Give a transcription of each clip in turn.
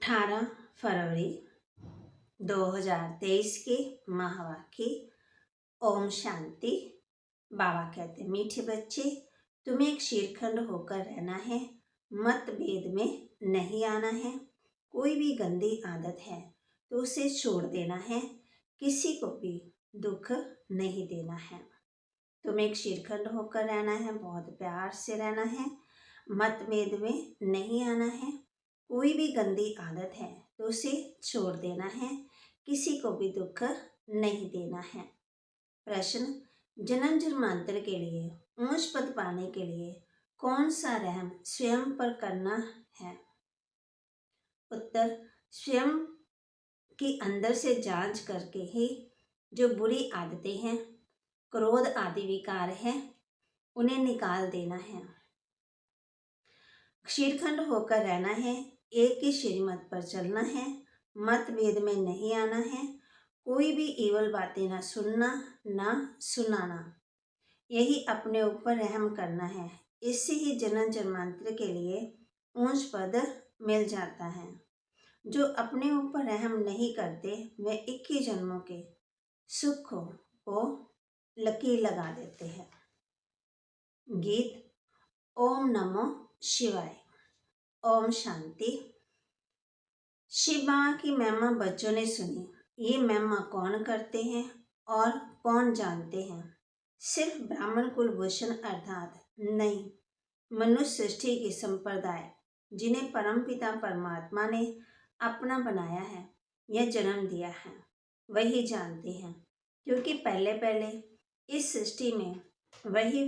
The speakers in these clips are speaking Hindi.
18 फरवरी 2023 के महावाक्य। ओम शांति। बाबा कहते हैं, मीठे बच्चे, तुम्हें एक शीरखंड होकर रहना है, मतभेद में नहीं आना है। कोई भी गंदी आदत है तो उसे छोड़ देना है, किसी को भी दुख नहीं देना है। तुम्हें एक शीरखंड होकर रहना है, बहुत प्यार से रहना है, मतभेद में नहीं आना है। कोई भी गंदी आदत है तो उसे छोड़ देना है, किसी को भी दुख नहीं देना है। प्रश्न, जन्म जन्मांतर के लिए ऊंच पद पाने के लिए कौन सा रहम स्वयं पर करना है? उत्तर, स्वयं की अंदर से जांच करके ही जो बुरी आदतें हैं, क्रोध आदि विकार हैं, उन्हें निकाल देना है। शीरखंड होकर रहना है, एक ही श्रीमत पर चलना है, मतभेद में नहीं आना है, कोई भी ईवल बातें ना सुनना ना सुनाना। यही अपने ऊपर रहम करना है, इससे ही जन्म जन्मांतर के लिए ऊंच पद मिल जाता है। जो अपने ऊपर रहम नहीं करते वे 21 जन्मों के सुख को लकीर लगा देते हैं। गीत। ओम नमो शिवाय। ओम शांति। शिव बाबा की महिमा बच्चों ने सुनी। ये महिमा कौन करते हैं और कौन जानते हैं? सिर्फ ब्राह्मण कुलभूषण अर्थात नहीं, मनुष्य सृष्टि के संप्रदाय जिन्हें परमपिता परमात्मा ने अपना बनाया है या जन्म दिया है, वही जानते हैं। क्योंकि पहले पहले इस सृष्टि में वही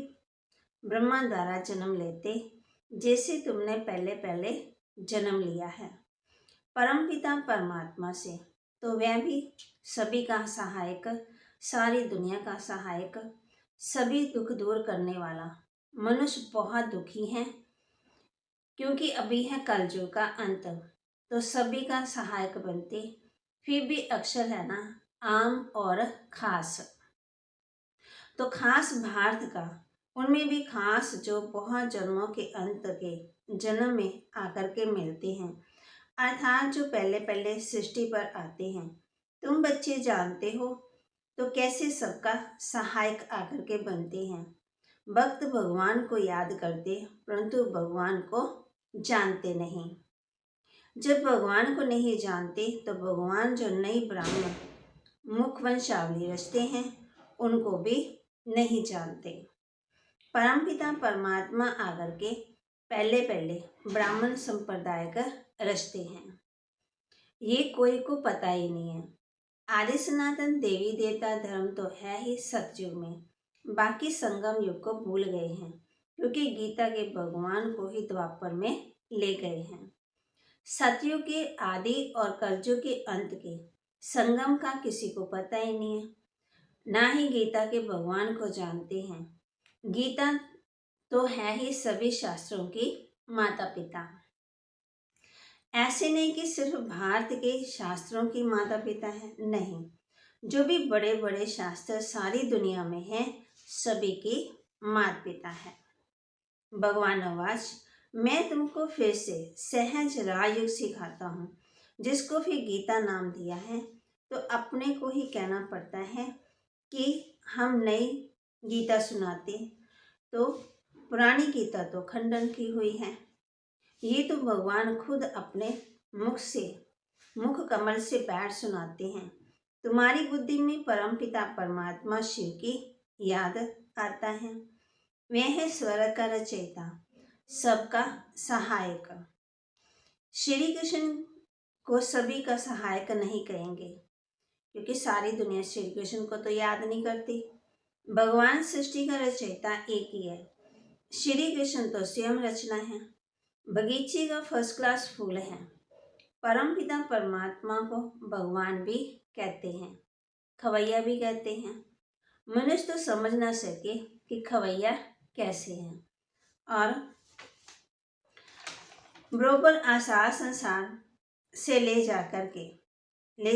ब्रह्मा द्वारा जन्म लेते, जैसे तुमने पहले पहले जन्म लिया है परमपिता परमात्मा से, तो वह भी सभी का सहायक, सारी दुनिया का सहायक, सभी दुख दूर करने वाला। मनुष्य बहुत दुखी हैं क्योंकि अभी है कलयुग का अंत, तो सभी का सहायक बनते, फिर भी अक्षर है ना आम और खास। तो खास भारत का, उनमें भी खास जो बहुत जन्मों के अंत के जन्म में आकर के मिलते हैं, अर्थात जो पहले पहले सृष्टि पर आते हैं। तुम बच्चे जानते हो तो कैसे सबका सहायक आकर के बनते हैं। भक्त भगवान को याद करते परंतु भगवान को जानते नहीं। जब भगवान को नहीं जानते तो भगवान जो नई ब्राह्मण मुख वंशावली रचते हैं उनको भी नहीं जानते। परमपिता परमात्मा आकर के पहले पहले ब्राह्मण संप्रदाय का रचते हैं, ये कोई को पता ही नहीं है। आदि सनातन देवी देवता धर्म तो है ही सतयुग में, बाकी संगम युग को भूल गए हैं, क्योंकि गीता के भगवान को ही द्वापर में ले गए हैं। सतयुग के आदि और कलयुग के अंत के संगम का किसी को पता ही नहीं है, ना ही गीता के भगवान को जानते हैं। गीता तो है ही सभी शास्त्रों की माता पिता। ऐसे नहीं कि सिर्फ भारत के शास्त्रों की माता पिता है, नहीं, जो भी बड़े बड़े शास्त्र सारी दुनिया में हैं, सभी की माता पिता है। भगवान आवाज, मैं तुमको फिर से सहज राजयोग सिखाता हूँ, जिसको फिर गीता नाम दिया है, तो अपने को ही कहना पड़ता है कि हम नई गीता सुनाते, तो पुरानी गीता तो खंडन की हुई है। ये तो भगवान खुद अपने मुख कमल से बैठ सुनाते हैं। तुम्हारी बुद्धि में परमपिता परमात्मा शिव की याद आता है। वह है स्वर्ग का रचयिता, सबका सहायक। श्री कृष्ण को सभी का सहायक नहीं कहेंगे, क्योंकि सारी दुनिया श्री कृष्ण को तो याद नहीं करती। भगवान सृष्टि का रचयिता एक ही है, श्री कृष्ण तो स्वयं रचना है, बगीचे का फर्स्ट क्लास फूल है। परमपिता परमात्मा को भगवान भी कहते हैं, खवैया भी कहते हैं। मनुष्य तो समझ ना सके कि खवैया कैसे हैं, और बरोबर आसार संसार से ले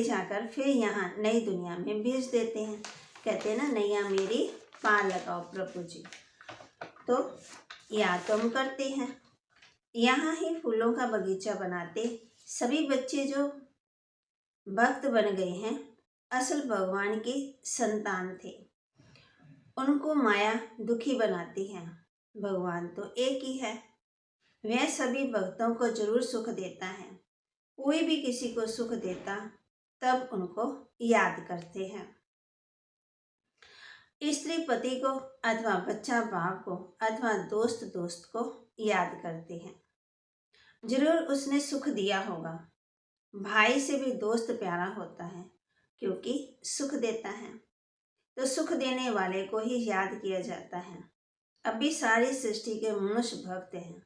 जाकर फिर यहाँ नई दुनिया में भेज देते हैं। कहते हैं ना, नैया मेरी पार लगाओ प्रभु जी। तो याद तो हम करते हैं, यहाँ ही फूलों का बगीचा बनाते, सभी बच्चे जो भक्त बन गए हैं असल भगवान के संतान थे। उनको माया दुखी बनाती है। भगवान तो एक ही है। वह सभी भक्तों को जरूर सुख देता है। कोई भी किसी को सुख देता तब उनको याद करते हैं। स्त्री पति को अथवा बच्चा बाप को अथवा दोस्त दोस्त को याद करते हैं। जरूर उसने सुख दिया होगा। भाई से भी दोस्त प्यारा होता है क्योंकि सुख देता है। तो सुख देने वाले को ही याद किया जाता है। अभी सारी सृष्टि के मनुष्य भक्त हैं।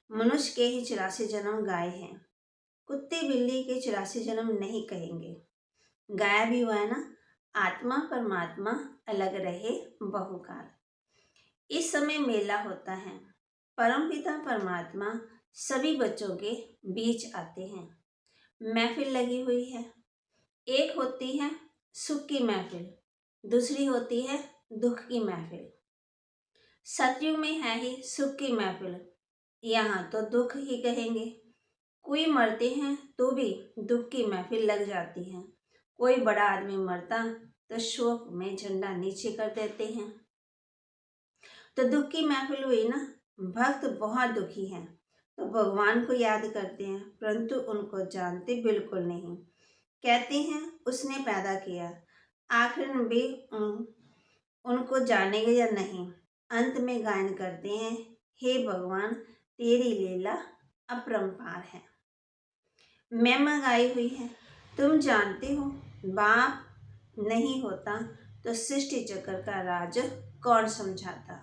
मनुष्य के ही 84 जन्म गाय हैं। कुत्ते बिल्ली के 84 जन्म नहीं कहेंगे। गाया भी हुआ है ना, आत्मा परमात्मा अलग रहे बहुकाल। इस समय मेला होता है। परमपिता परमात्मा सभी बच्चों के बीच आते हैं। महफिल लगी हुई है। एक होती है सुख की महफिल, दूसरी होती है दुख की महफिल। सतयुग में है ही सुख की महफिल, यहाँ तो दुख ही कहेंगे। कोई मरते हैं तो भी दुख की महफिल लग जाती है। कोई बड़ा आदमी मरता तो शोक में झंडा नीचे कर देते हैं। तो दुख की महफिल हुई ना। भक्त बहुत दुखी हैं तो भगवान को याद करते हैं, परंतु उनको जानते बिल्कुल नहीं। कहते हैं उसने पैदा किया, आखिर में भी उनको जानेंगे या नहीं। अंत में गायन करते हैं, हे भगवान तेरी लीला अपरंपार है। महिमा गाई हुई है। तुम जानते हो बाप नहीं होता तो सृष्टि चक्र का राज कौन समझाता।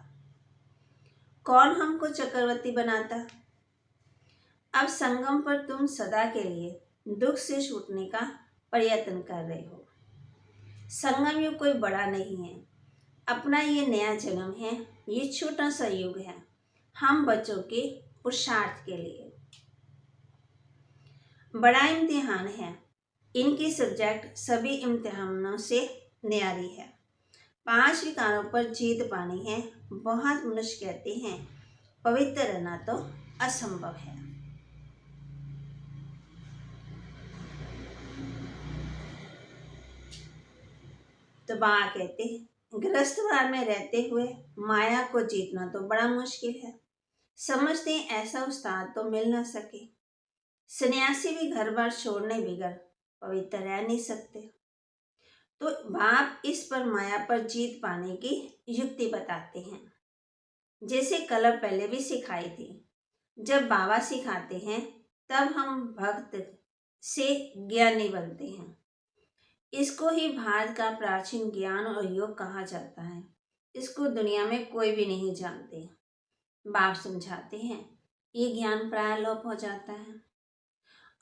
कौन हमको चक्रवर्ती बनाता। अब संगम पर तुम सदा के लिए दुख से छूटने का प्रयत्न कर रहे हो। संगम युग कोई बड़ा नहीं है। अपना ये नया जन्म है। ये छोटा सा युग है हम बच्चों के पुरुषार्थ के लिए। बड़ा इम्तिहान है। इनकी सब्जेक्ट सभी इम्तिहानों से न्यारी है। 5 विकारों पर जीत पानी है। बहुत मनुष्य कहते हैं पवित्र रहना तो असंभव है। तो बाबा कहते हैं गृहस्थवार में रहते हुए माया को जीतना तो बड़ा मुश्किल है। समझते हैं ऐसा उस्ताद तो मिल ना सके। सन्यासी भी घर बार छोड़ने बिगड़ पवित्र रह नहीं सकते। तो बाप इस पर माया पर जीत पाने की युक्ति बताते हैं। जैसे कल पहले भी सिखाई थी। जब बाबा सिखाते हैं तब हम भक्त से ज्ञानी बनते हैं। इसको ही भारत का प्राचीन ज्ञान और योग कहा जाता है। इसको दुनिया में कोई भी नहीं जानते। बाप समझाते हैं ये ज्ञान प्राय लोप हो जाता है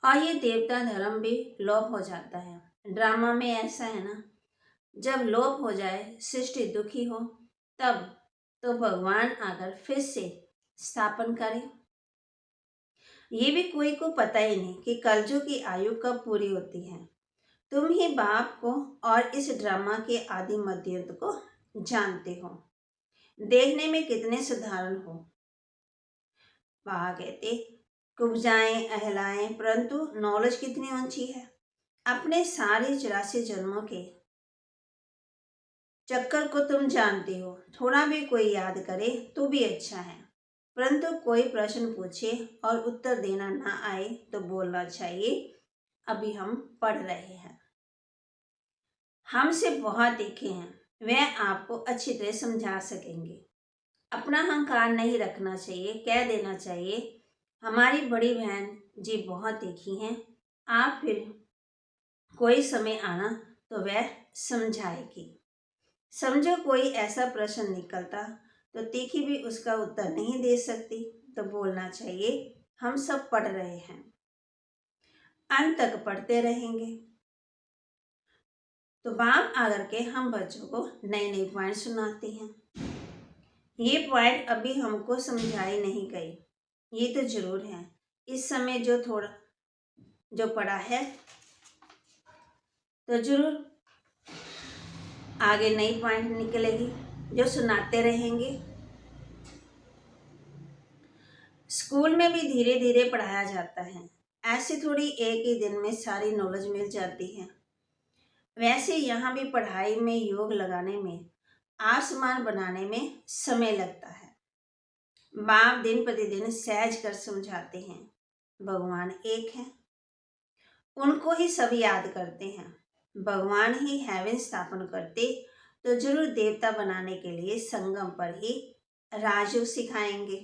और ये देवता धर्म भी लोप हो जाता है। ड्रामा में ऐसा है ना, जब लोप हो जाए सृष्टि दुखी हो तब तो भगवान आकर फिर से स्थापन करे। ये भी कोई को पता ही नहीं कि कलयुग की आयु कब पूरी होती है। तुम ही बाप को और इस ड्रामा के आदि मध्यंत को जानते हो। देखने में कितने साधारण हो। बाबा कहते कुब्जाएं अहलाएं, परंतु नॉलेज कितनी ऊंची है। अपने सारे 84 जन्मों के चक्कर को तुम जानते हो। थोड़ा भी कोई याद करे तो भी अच्छा है, परंतु कोई प्रश्न पूछे और उत्तर देना ना आए तो बोलना चाहिए अभी हम पढ़ रहे हैं। हमसे बहुत देखे हैं, वह आपको अच्छी तरह समझा सकेंगे। अपना अहंकार नहीं रखना चाहिए। कह देना चाहिए हमारी बड़ी बहन जी बहुत देखी हैं, आप फिर कोई समय आना तो वह समझाएगी। समझो कोई ऐसा प्रश्न निकलता तो तीखी भी उसका उत्तर नहीं दे सकती तो बोलना चाहिए हम सब पढ़ रहे हैं, अंत तक पढ़ते रहेंगे। तो बाप आकर के हम बच्चों को नए नए पॉइंट सुनाते हैं। ये पॉइंट अभी हमको समझाई नहीं गई, ये तो जरूर है। इस समय जो थोड़ा जो पढ़ा है तो जरूर आगे नई पॉइंट निकलेगी जो सुनाते रहेंगे। स्कूल में भी धीरे धीरे पढ़ाया जाता है। ऐसे थोड़ी एक ही दिन में सारी नॉलेज मिल जाती है। वैसे यहाँ भी पढ़ाई में योग लगाने में, आसमान बनाने में समय लगता है। बाप दिन प्रतिदिन सहज कर समझाते हैं, भगवान एक है, उनको ही सब याद करते हैं। भगवान ही हेवन स्थापन करते तो जरूर देवता बनाने के लिए संगम पर ही राजयोग सिखाएंगे।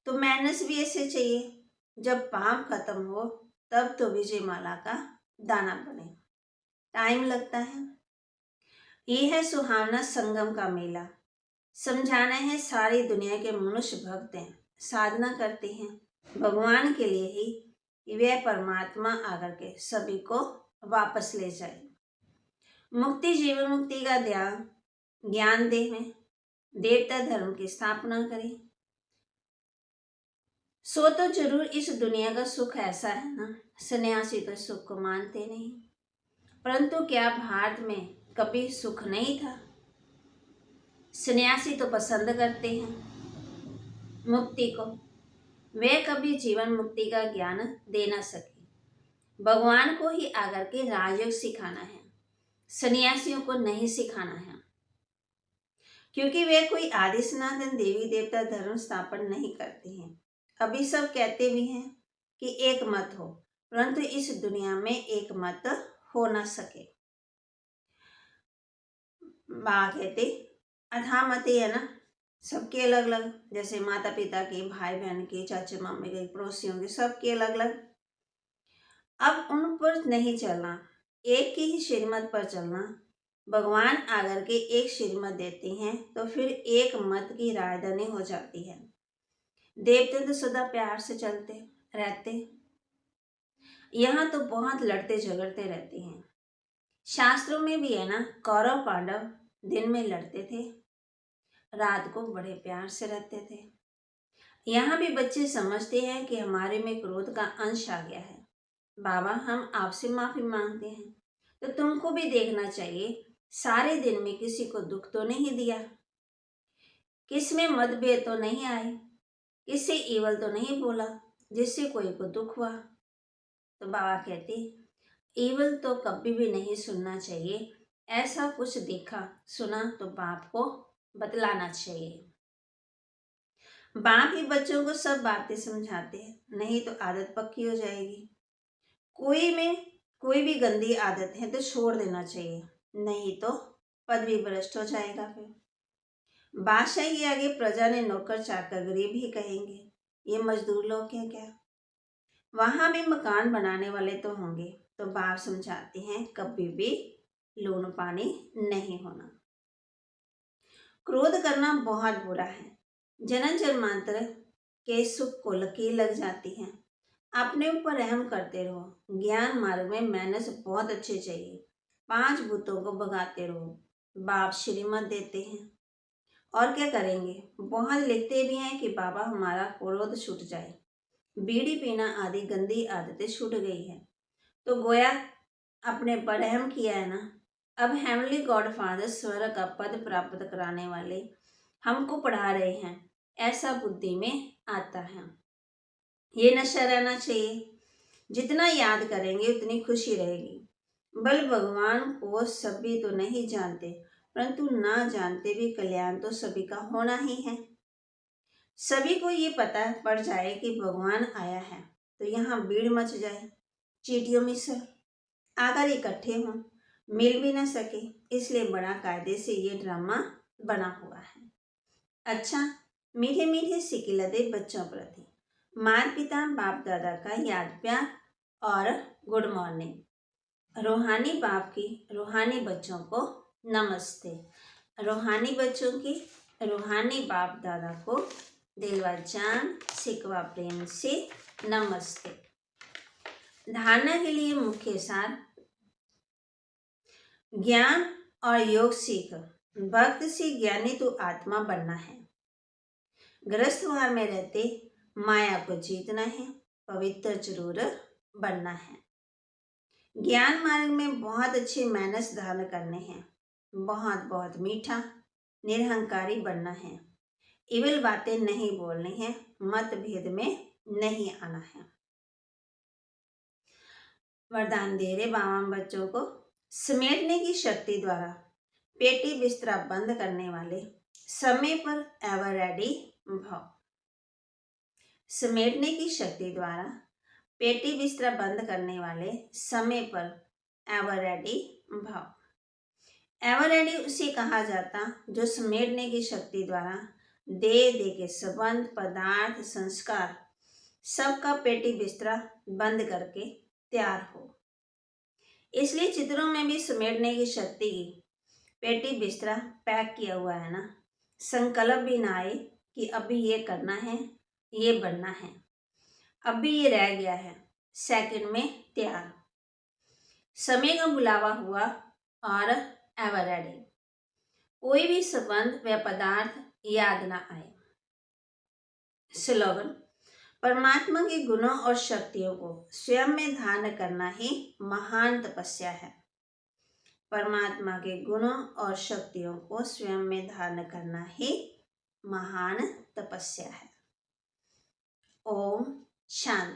तो मेहनत भी ऐसे चाहिए, जब पाप खत्म हो तब तो विजय माला का दाना बने। टाइम लगता है। ये है सुहावना संगम का मेला। समझाना है सारी दुनिया के मनुष्य भक्त हैं, साधना करते हैं भगवान के लिए ही, वह परमात्मा आकर के सभी को वापस ले जाए। मुक्ति जीवन मुक्ति का ज्ञान दे में देवता धर्म की स्थापना करें। सो तो जरूर इस दुनिया का सुख ऐसा है ना, सन्यासी तो सुख को मानते नहीं, परंतु क्या भारत में कभी सुख नहीं था? सन्यासी तो पसंद करते हैं मुक्ति को, वे कभी जीवन मुक्ति का ज्ञान दे ना सके। भगवान को ही आकर के राजयोग सिखाना है, सन्यासियों को नहीं सिखाना है, क्योंकि वे कोई आदि सनातन देवी देवता धर्म स्थापन नहीं करते हैं। अभी सब कहते भी हैं कि एक मत हो, परंतु इस दुनिया में एक मत हो ना सके। माँ कहते अथा मते है ना, सबके अलग अलग, जैसे माता पिता के, भाई बहन के, चाचा मामे के, पड़ोसियों के, सबके अलग अलग। अब उन पर नहीं चलना, एक की ही श्रीमत पर चलना। भगवान आकर के एक श्रीमत देते हैं तो फिर एक मत की राजधानी हो जाती है। देवते तो सदा प्यार से चलते रहते, यहाँ तो बहुत लड़ते झगड़ते रहते हैं। शास्त्रों में भी है ना, कौरव पांडव दिन में लड़ते थे, रात को बड़े प्यार से रहते थे। यहाँ भी बच्चे समझते हैं कि हमारे में क्रोध का अंश आ गया है, बाबा हम आपसे माफी मांगते हैं। तो तुमको भी देखना चाहिए, सारे दिन में किसी को दुख तो नहीं दिया, किस में मतभेद तो नहीं आए, किससे ईवल तो नहीं बोला जिससे कोई को दुख हुआ। तो बाबा कहते ईवल तो कभी भी नहीं सुनना चाहिए, ऐसा कुछ देखा सुना तो बाप को बतलाना चाहिए। बाप ही बच्चों को सब बातें समझाते हैं, नहीं तो आदत पक्की हो जाएगी। कोई भी गंदी आदत है तो छोड़ देना चाहिए, नहीं तो पद भी भ्रष्ट हो जाएगा। फिर बादशाह के आगे प्रजा ने नौकर चाकर गरीब ही कहेंगे, ये मजदूर लोग हैं क्या? वहां भी मकान बनाने वाले तो होंगे। तो बाप समझाते हैं कभी भी लून पानी नहीं होना। क्रोध करना बहुत बुरा है, जन्म जन्मांतर के सुख को लकीर लग जाती है। अपने ऊपर रहम करते रहो। ज्ञान मार्ग में मेहनत बहुत अच्छी चाहिए। 5 भूतों को भगाते रहो। बाप श्रीमत देते हैं और क्या करेंगे। बहुत लिखते भी हैं कि बाबा हमारा क्रोध छूट जाए, बीड़ी पीना आदि गंदी आदतें छूट गई है। तो गोया अपने पर रहम किया है ना। अब हेवनली गॉड फादर स्वर्ग का पद प्राप्त कराने वाले हमको पढ़ा रहे हैं, ऐसा बुद्धि में आता है। ये नशा रहना चाहिए, जितना याद करेंगे उतनी खुशी रहेगी। बल भगवान को सभी तो नहीं जानते, परंतु ना जानते भी कल्याण तो सभी का होना ही है। सभी को ये पता पड़ जाए कि भगवान आया है तो यहाँ भीड़ मच जाए, चीटियों में से आकर इकट्ठे हों, मिल भी ना सके, इसलिए बड़ा कायदे से ये ड्रामा बना हुआ है। अच्छा, मीठे मीठे सिकिलते बच्चों प्रति माता पिता बाप दादा का याद प्यार और गुड मॉर्निंग। रूहानी बाप की रूहानी बच्चों को नमस्ते। रूहानी बच्चों की रूहानी बाप दादा को दिलवा जान सिकवा प्रेम से नमस्ते। धारणा के लिए मुख्य सार, ज्ञान और योग सीख। भक्त से ज्ञानी तो आत्मा बनना है। गृहस्थवार में रहते माया को जीतना है, पवित्र जरूर बनना है। ज्ञान मार्ग में बहुत अच्छे मैनर्स धारण करने हैं, बहुत बहुत मीठा निरहंकारी बनना है, इविल बातें नहीं बोलनी है, मतभेद में नहीं आना है। वरदान दे रहे बाबा बच्चों को, समेटने की शक्ति द्वारा पेटी बिस्तरा बंद करने वाले समय पर एवर रेडी भव। समेटने की शक्ति द्वारा पेटी बिस्तरा बंद करने वाले समय पर एवर रेडी भव। एवर रेडी उसे कहा जाता जो समेटने की शक्ति द्वारा दे के संबंध, पदार्थ, संस्कार सबका पेटी बिस्तरा बंद करके तैयार हो। इसलिए चित्रों में भी समेटने की शक्ति की पेटी बिस्तरा पैक किया हुआ है ना। संकल्प भी ना आए कि अभी ये करना है, ये बनना है, अभी ये रह गया है, सेकंड में तैयार। समय का बुलावा हुआ और एवर रेडी। कोई भी संबंध व पदार्थ याद ना आए। स्लोगन, परमात्मा के गुणों और शक्तियों को स्वयं में धारण करना ही महान तपस्या है। परमात्मा के गुणों और शक्तियों को स्वयं में धारण करना ही महान तपस्या है। ओम शांति।